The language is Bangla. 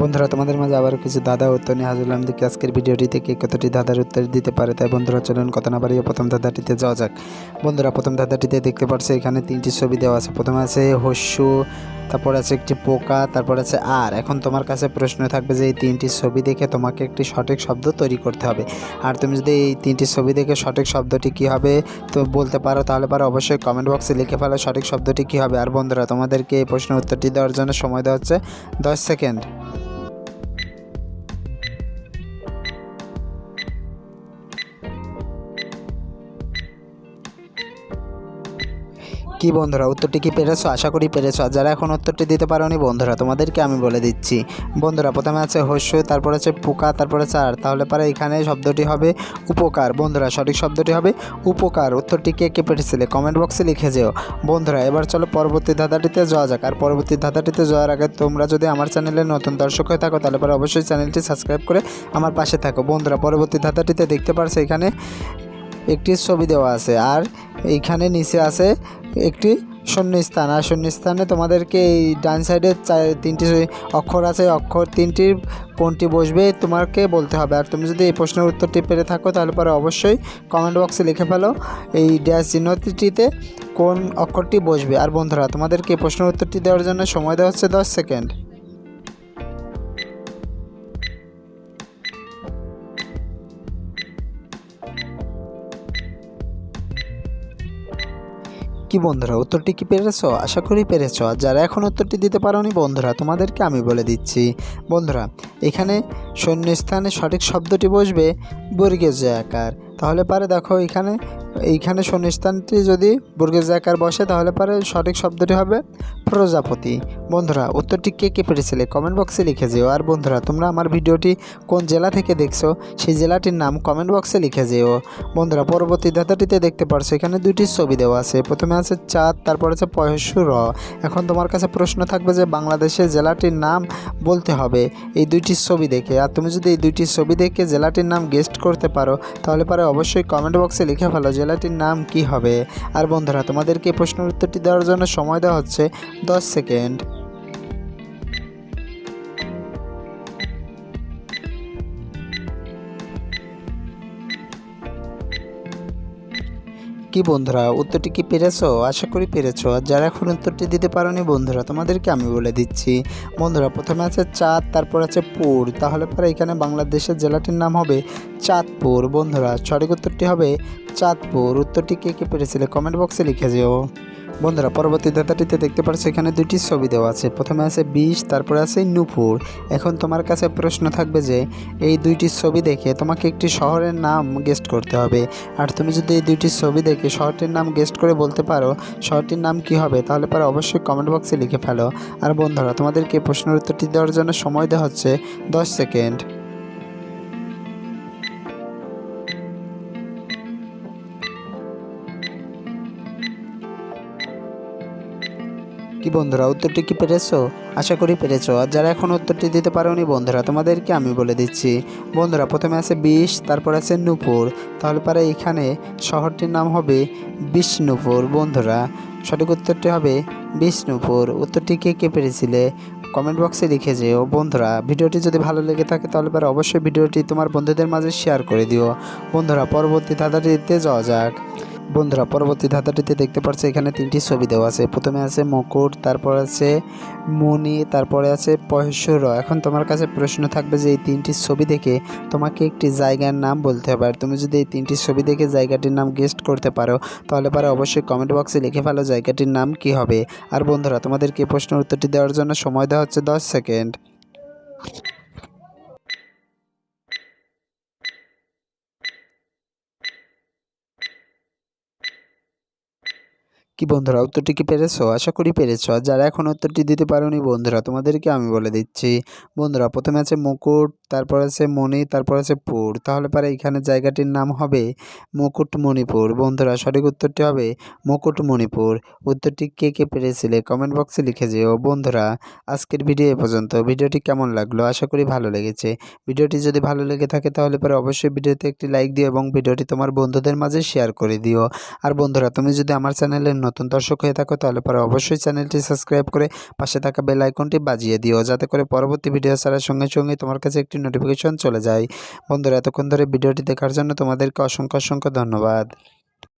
বন্ধুরা তোমাদের মাঝে আবার কিছু ধাঁধার উত্তর নিয়ে হাজির হলাম। দেখি আজকের ভিডিওটি থেকে কতটি ধাঁধার উত্তর দিতে পারে। তাই বন্ধুরা চলুন কথা না বাড়িয়ে প্রথম ধাঁধাটিতে যাওয়া যাক। বন্ধুরা প্রথম ধাঁধাটিতে দেখতে পাচ্ছি এখানে তিনটি ছবি দেওয়া আছে। প্রথমে আছে হস্যু, তারপর আছে একটি পোকা, তারপর আছে আর। এখন তোমার কাছে প্রশ্ন থাকবে যে এই তিনটি ছবি দেখে তোমাকে একটি সঠিক শব্দ তৈরি করতে হবে। আর তুমি যদি এই তিনটি ছবি দেখে সঠিক শব্দটি কী হবে তো বলতে পারো, তাহলে পারো অবশ্যই কমেন্ট বক্সে লিখে ফেলো সঠিক শব্দটি কী হবে। আর বন্ধুরা তোমাদেরকে এই প্রশ্নের উত্তরটি দেওয়ার জন্য সময় দেওয়া হচ্ছে 10 সেকেন্ড। কি বন্ধুরা উত্তরটি কি পেরেছো? আশা করি পেরেছো। আর যারা এখন উত্তরটি দিতে পারোনি বন্ধুরা তোমাদেরকে আমি বলে দিচ্ছি। বন্ধুরা প্রথমে আছে হস্য, তারপর আছে পোকা, তারপর আছে আর। তাহলে পরে এখানে শব্দটি হবে উপকার। বন্ধুরা সঠিক শব্দটি হবে উপকার। উত্তরটি কে কে পেরেছিলে কমেন্ট বক্সে লিখে যেও। বন্ধুরা এবার চলো পরবর্তী ধাঁধাটিতে যাওয়া যাক। আর পরবর্তী ধাঁধাটিতে যাওয়ার আগে তোমরা যদি আমার চ্যানেলে নতুন দর্শক হয়ে থাকো তাহলে পরে অবশ্যই চ্যানেলটি সাবস্ক্রাইব করে আমার পাশে থাকো। বন্ধুরা পরবর্তী ধাঁধাটিতে দেখতে পারছো এখানে একটি ছবি দেওয়া আছে আর এইখানে নিচে আছে একটি শূন্যস্থান। আর শূন্যস্থানে তোমাদেরকে এই ডান সাইডে তিনটি অক্ষর আছে, অক্ষর তিনটির কোনটি বসবে তোমাকে বলতে হবে। আর তুমি যদি এই প্রশ্নের উত্তরটি পেরে থাকো তাহলে পরে অবশ্যই কমেন্ট বক্সে লিখে ফেলো এই ড্যাশ চিহ্নটিতে কোন অক্ষরটি বসবে। আর বন্ধুরা তোমাদেরকে এই প্রশ্নের উত্তরটি দেওয়ার জন্য সময় দেওয়া হচ্ছে 10 সেকেন্ড। কি বন্ধুরা উত্তরটি কি পেরেছো? আশা করি পেরেছো। আর যারা এখন উত্তরটি দিতে পারোনি বন্ধুরা তোমাদেরকে আমি বলে দিচ্ছি। বন্ধুরা এখানে শূন্যস্থানে সঠিক শব্দটি বসবে বর্গীয় জ আকার। তাহলে পারে দেখো এইখানে শূন্যস্থানটি যদি বর্গীয় জ আকার বসে তাহলে পারে সঠিক শব্দটি হবে প্রজাপতি। বন্ধুরা উত্তরটি কে কে পেরেছিলে কমেন্ট বক্সে লিখে যেও। আর বন্ধুরা তোমরা আমার ভিডিওটি কোন জেলা থেকে দেখছো সেই জেলাটির নাম কমেন্ট বক্সে লিখে যেও। বন্ধুরা পরবর্তী ধাঁধাটিতে দেখতে পারছো এখানে দুইটি ছবি দেওয়া আছে। প্রথমে আছে চাঁদ, তারপর আছে পয়স্য র। এখন তোমার কাছে প্রশ্ন থাকবে যে বাংলাদেশের জেলাটির নাম বলতে হবে এই দুইটি ছবি দেখে। আর তুমি যদি এই দুইটি ছবি দেখে জেলাটির নাম গেস্ট করতে পারো তাহলে পারে অবশ্যই কমেন্ট বক্সে লিখে ফেলো জেলাটির নাম কি হবে। আর বন্ধুরা তোমাদেরকে প্রশ্নের উত্তরটি দেওয়ার জন্য সময় দেওয়া হচ্ছে 10 সেকেন্ড। কি বন্ধুরা উত্তরটি কি পেরেছো? আশা করি পেরেছো। আর যারা এখন উত্তরটি দিতে পারোনি বন্ধুরা তোমাদেরকে আমি বলে দিচ্ছি। বন্ধুরা প্রথমে আছে চাঁদ, তারপর আছে পুর। তাহলে পরে এখানে বাংলাদেশের জেলাটির নাম হবে চাঁদপুর। বন্ধুরা সঠিক উত্তরটি হবে চাঁদপুর। উত্তরটি কে কে পেরেছিলে কমেন্ট বক্সে লিখে যেও। বন্ধুরা পরবর্তী ধাঁধাটিতে দেখতে পাচ্ছ এখানে দুইটি ছবি দেওয়া আছে। প্রথমে আছে বিষ, তারপরে আছে নূপুর। এখন তোমার কাছে প্রশ্ন থাকবে যে এই দুইটি ছবি দেখে তোমাকে একটি শহরের নাম গেস্ট করতে হবে। আর তুমি যদি এই দুইটি ছবি দেখে শহরটির নাম গেস্ট করে বলতে পারো শহরটির নাম কি হবে তাহলে পরে অবশ্যই কমেন্ট বক্সে লিখে ফেলো। আর বন্ধুরা তোমাদেরকে প্রশ্নের উত্তরটি দেওয়ার জন্য সময় দেওয়া হচ্ছে 10 সেকেন্ড। কি বন্ধুরা উত্তরটি কি পেরেছো? আশা করি পেরেছো। আর যারা এখন উত্তরটি দিতে পারোনি বন্ধুরা তোমাদেরকে আমি বলে দিচ্ছি। বন্ধুরা প্রথমে আছে বিষ, তারপর আছে নূপুর। তাহলে পরে এখানে শহরটির নাম হবে বিষ্ণুপুর। বন্ধুরা সঠিক উত্তরটি হবে বিষ্ণুপুর। উত্তরটি কে কে পেরেছিলে কমেন্ট বক্সে লিখে যেও। বন্ধুরা ভিডিওটি যদি ভালো লেগে থাকে তাহলে পরে অবশ্যই ভিডিওটি তোমার বন্ধুদের মাঝে শেয়ার করে দিও। বন্ধুরা পরবর্তী ধাঁধাটিতে যাওয়া যাক। বন্ধুরা পরবর্তী ধাঁধাটিতে দেখতে পাচ্ছ এখানে তিনটি ছবি দেওয়া আছে। প্রথমে আছে মুকুট, তারপর আছে মণি, তারপরে আছে পয়স্য। এখন তোমার কাছে প্রশ্ন থাকবে যে এই তিনটি ছবি দেখে তোমাকে একটি জায়গার নাম বলতে হবে। আর তুমি যদি এই তিনটি ছবি দেখে জায়গাটির নাম গেস্ট করতে পারো তাহলে পারে অবশ্যই কমেন্ট বক্সে লিখে ফেলো জায়গাটির নাম কি হবে। আর বন্ধুরা তোমাদেরকে প্রশ্নের উত্তরটি দেওয়ার জন্য সময় দেওয়া হচ্ছে 10 সেকেন্ড। কি বন্ধুরা উত্তরটি কি পেরেছো? আশা করি পেরেছো। আর যারা এখন উত্তরটি দিতে পারোনি বন্ধুরা তোমাদেরকে আমি বলে দিচ্ছি। বন্ধুরা প্রথমে আছে মুকুট, তারপর আছে মণি, তারপর আছে পুর। তাহলে পরে এখানে জায়গাটির নাম হবে মুকুটমণিপুর। বন্ধুরা সঠিক উত্তরটি হবে মুকুটমণিপুর। উত্তরটি কে কে পেরেছিলে কমেন্ট বক্সে লিখে যেও। বন্ধুরা আজকের ভিডিও এ পর্যন্ত। ভিডিওটি কেমন লাগলো? আশা করি ভালো লেগেছে। ভিডিওটি যদি ভালো লেগে থাকে তাহলে পরে অবশ্যই ভিডিওতে একটি লাইক দিও এবং ভিডিওটি তোমার বন্ধুদের মাঝে শেয়ার করে দিও। আর বন্ধুরা তুমি যদি আমার চ্যানেলের নতুন দর্শক হয়ে থাকো তাহলে পরে অবশ্যই চ্যানেলটি সাবস্ক্রাইব করে পাশে থাকা বেল আইকনটি বাজিয়ে দিও, যাতে করে পরবর্তী ভিডিও ছাড়ার সঙ্গে সঙ্গে তোমার কাছে একটি নোটিফিকেশন চলে যায়। বন্ধুরা, এতক্ষণ ধরে ভিডিওটি দেখার জন্য তোমাদেরকে অসংখ্য ধন্যবাদ।